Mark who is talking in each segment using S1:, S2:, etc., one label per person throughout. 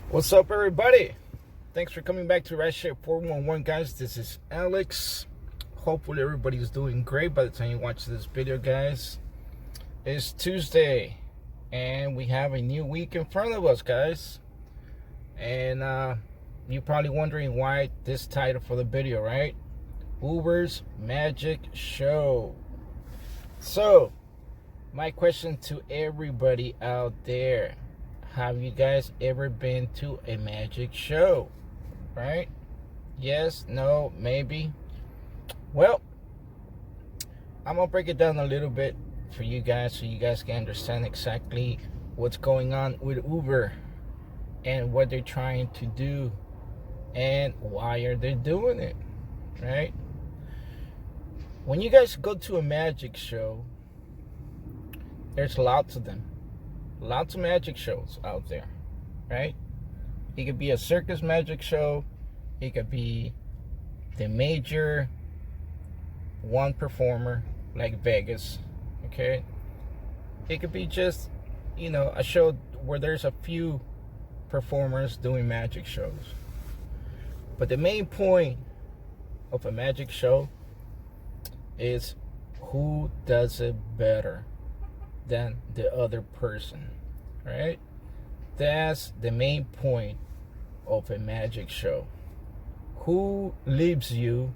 S1: What's up, everybody? Thanks for coming back to Ratshare 411, guys. This is Alex. Hopefully, everybody's doing great by the time you watch this video, guys. It's Tuesday, and we have a new week in front of us, guys. And you're probably wondering why this title for the video, right? Uber's Magic Show. So, my question to everybody out there: have you guys ever been to a magic show? Right? Yes, no, maybe. Well, I'm gonna break it down a little bit for you guys so you guys can understand exactly what's going on with Uber and what they're trying to do and why are they doing it, right? When you guys go to a magic show, there's lots of them. Lots of magic shows out there, right? It could be a circus magic show. It could be the major one performer like Vegas, okay? It could be just, a show where there's a few performers doing magic shows. But the main point of a magic show is who does it better than the other person, right? That's the main point of a magic show. Who leaves you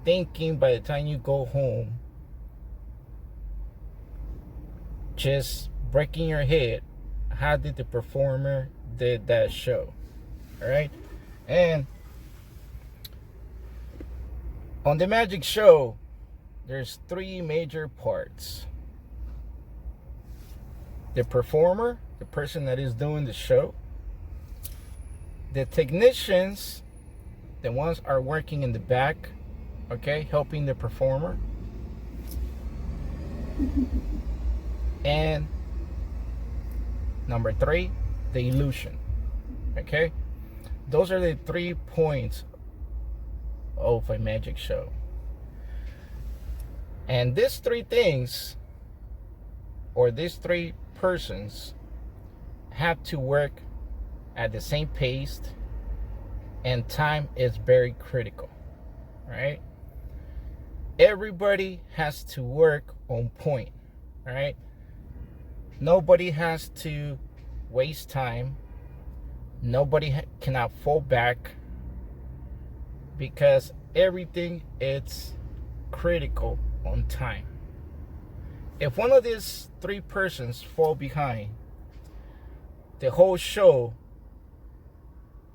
S1: thinking by the time you go home, just breaking your head, how did the performer did that show, all right? And on the magic show, there's three major parts: the performer, the person that is doing the show; the technicians, the ones are working in the back, okay, helping the performer; and number three, the illusion. Okay, those are the 3 points of a magic show. And these three things, or these three persons, have to work at the same pace, and time is very critical, right? Everybody has to work on point, right? Nobody has to waste time. Nobody cannot fall back, because everything is critical on time. If one of these three persons fall behind, the whole show,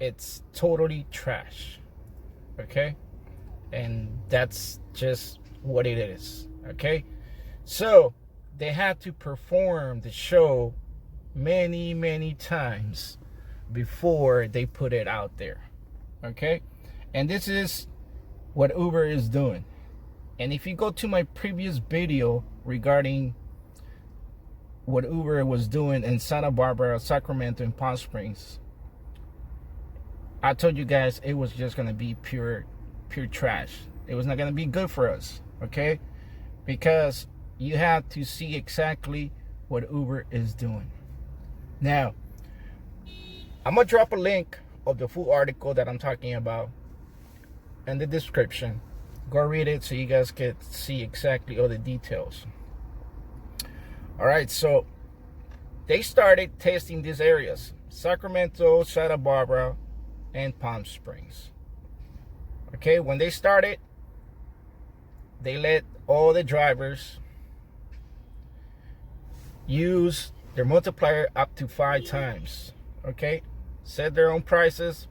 S1: it's totally trash, okay? And that's just what it is, okay? So they had to perform the show many times before they put it out there, okay? And this is what Uber is doing. And if you go to my previous video regarding what Uber was doing in Santa Barbara, Sacramento, and Palm Springs, I told you guys it was just going to be pure trash. It was not going to be good for us, okay? Because you have to see exactly what Uber is doing. Now, I'm going to drop a link of the full article that I'm talking about in the description. Go read it so you guys can see exactly all the details. All right, so they started testing these areas: Sacramento, Santa Barbara, and Palm Springs. Okay, when they started, they let all the drivers use their multiplier up to 5 times. Okay, set their own prices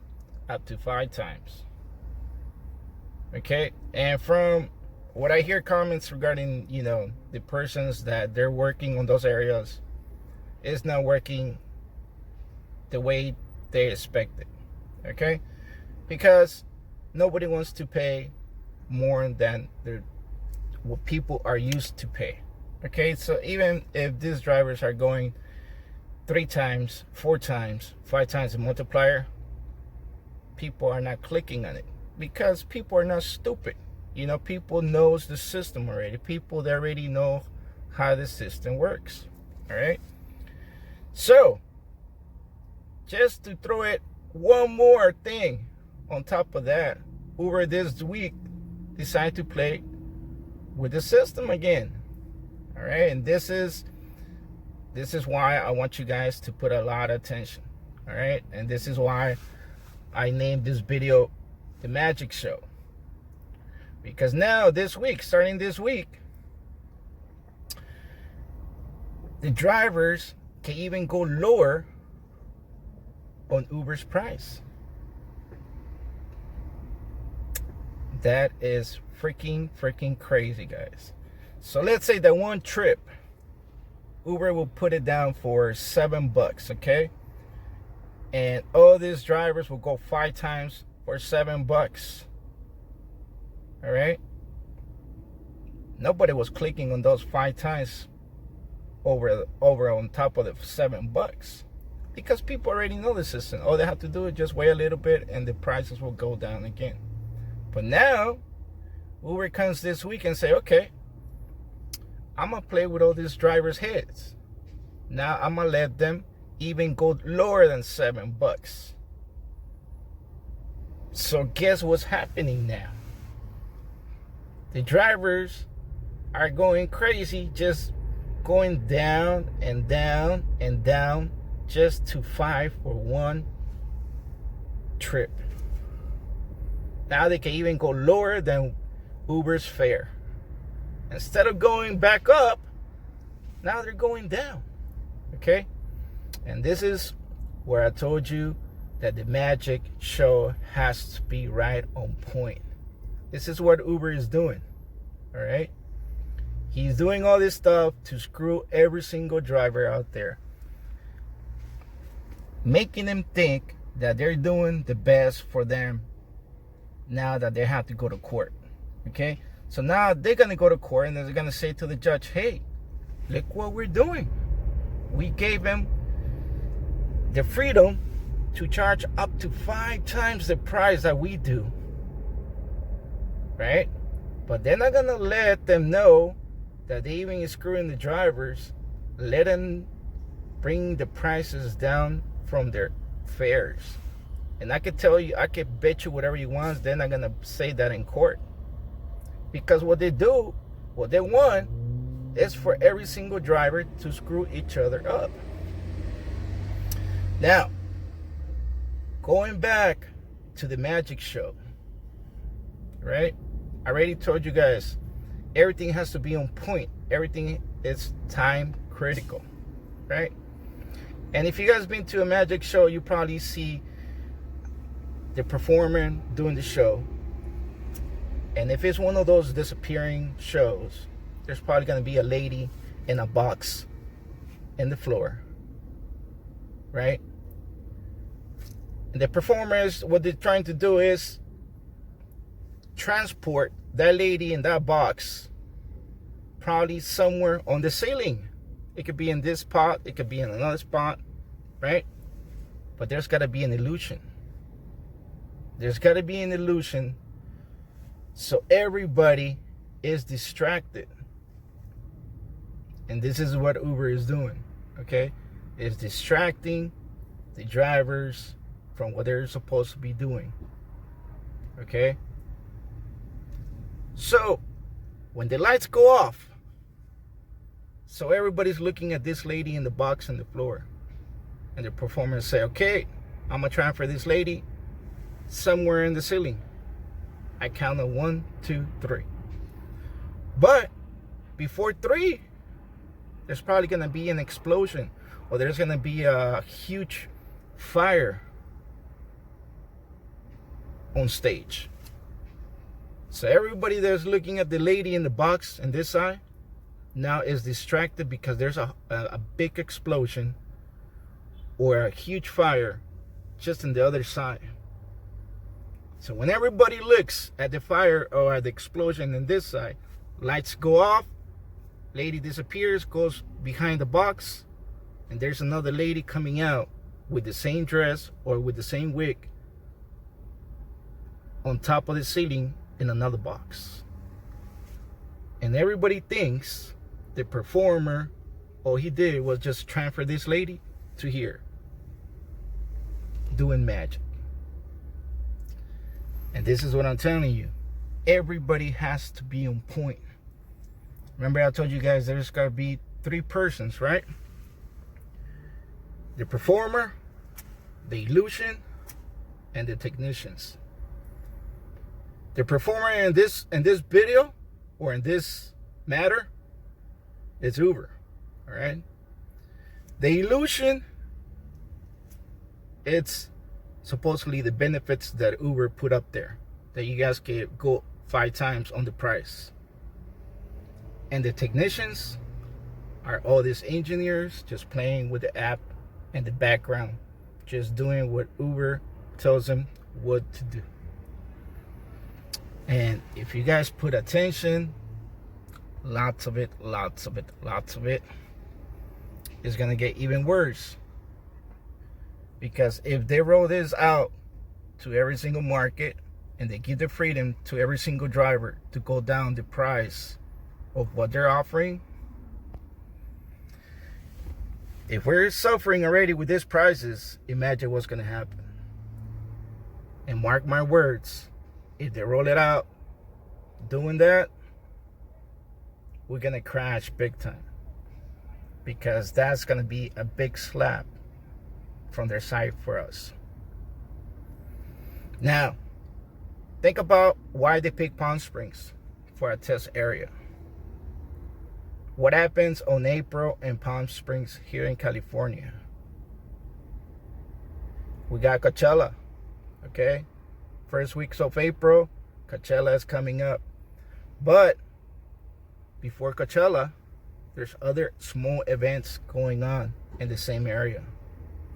S1: up to 5 times. Okay, and from what I hear comments regarding, the persons that they're working on those areas, is not working the way they expected. Okay, because nobody wants to pay more than what people are used to pay. Okay, so even if these drivers are going 3 times, 4 times, 5 times the multiplier, people are not clicking on it, because people are not stupid. People knows the system already. People that already know how the system works. All right. So just to throw it one more thing on top of that, Uber this week decided to play with the system again. All right, and this is why I want you guys to put a lot of attention. All right, and this is why I named this video The Magic Show. Because now this week, starting this week, the drivers can even go lower on Uber's price. That is freaking crazy, guys. So let's say that one trip, Uber will put it down for $7, okay? And all these drivers will go 5 times for $7. All right? Nobody was clicking on those 5 times over on top of the $7 because people already know the system. All they have to do is just wait a little bit and the prices will go down again. But now Uber comes this week and say, okay, I'm gonna play with all these drivers' heads. Now I'm gonna let them even go lower than $7. So guess what's happening now? The drivers are going crazy, just going down and down and down just to 5 for one trip. Now they can even go lower than Uber's fare. Instead of going back up, now they're going down. Okay? And this is where I told you that the magic show has to be right on point. This is what Uber is doing. All right? He's doing all this stuff to screw every single driver out there, making them think that they're doing the best for them now that they have to go to court. Okay? So now they're going to go to court and they're going to say to the judge, hey, look what we're doing. We gave him the freedom to charge up to 5 times the price that we do. Right? But they're not going to let them know that they even screwing the drivers. Let them bring the prices down from their fares. And I can tell you, I can bet you whatever you want, they're not going to say that in court. Because what they do, what they want, is for every single driver to screw each other up. Now, going back to the magic show, right? I already told you guys, everything has to be on point. Everything is time critical, right? And if you guys been to a magic show, you probably see the performer doing the show. And if it's one of those disappearing shows, there's probably going to be a lady in a box in the floor, right? And the performers, what they're trying to do is transport that lady in that box probably somewhere on the ceiling. It could be in this spot, it could be in another spot, right? But there's got to be an illusion. There's got to be an illusion so everybody is distracted. And this is what Uber is doing, okay? It's distracting the drivers from what they're supposed to be doing, okay? So, when the lights go off, so everybody's looking at this lady in the box on the floor, and the performers say, okay, I'm gonna transfer this lady somewhere in the ceiling. I count on 1, 2, 3. But before 3, there's probably gonna be an explosion, or there's gonna be a huge fire on stage. So everybody that's looking at the lady in the box on this side now is distracted because there's a big explosion or a huge fire just on the other side. So when everybody looks at the fire or at the explosion on this side, lights go off, lady disappears, goes behind the box, and there's another lady coming out with the same dress or with the same wig on top of the ceiling in another box. And everybody thinks the performer, all he did was just transfer this lady to here. doing magic. And this is what I'm telling you. Everybody has to be on point. Remember I told you guys there's got to be 3 persons, right? The performer, the illusion, and the technicians. The performer in this video or in this matter is Uber. All right. The illusion, it's supposedly the benefits that Uber put up there, that you guys can go 5 times on the price. And the technicians are all these engineers just playing with the app in the background, just doing what Uber tells them what to do. And if you guys put attention, lots of it is gonna get even worse. Because if they roll this out to every single market and they give the freedom to every single driver to go down the price of what they're offering, if we're suffering already with these prices, imagine what's gonna happen. And mark my words, if they roll it out doing that, we're gonna crash big time, because that's gonna be a big slap from their side for us. Now, think about why they pick Palm Springs for a test area. What happens on April in Palm Springs here in California? We got Coachella, okay? First weeks of April, Coachella is coming up. But before Coachella, there's other small events going on in the same area.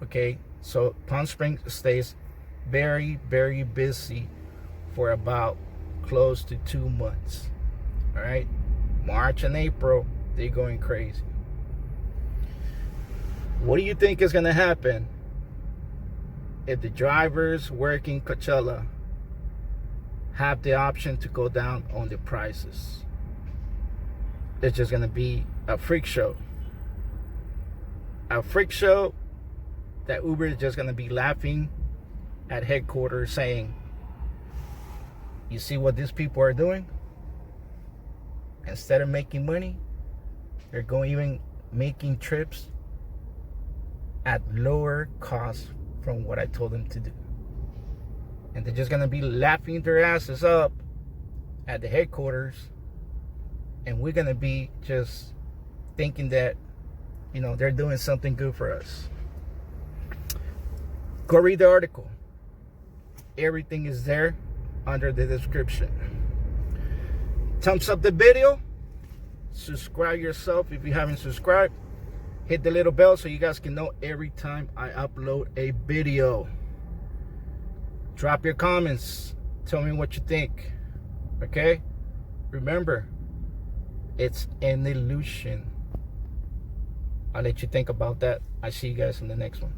S1: Okay, so Palm Springs stays very, very busy for about close to 2 months. All right, March and April, they're going crazy. What do you think is going to happen if the drivers working Coachella have the option to go down on the prices? It's just going to be a freak show. A freak show that Uber is just going to be laughing at headquarters saying, you see what these people are doing? Instead of making money, they're going even making trips at lower cost from what I told them to do. And they're just going to be laughing their asses up at the headquarters. And we're going to be just thinking that, you know, they're doing something good for us. Go read the article. Everything is there under the description. Thumbs up the video. Subscribe yourself if you haven't subscribed. Hit the little bell so you guys can know every time I upload a video. Drop your comments. Tell me what you think. Okay? Remember, it's an illusion. I'll let you think about that. I see you guys in the next one.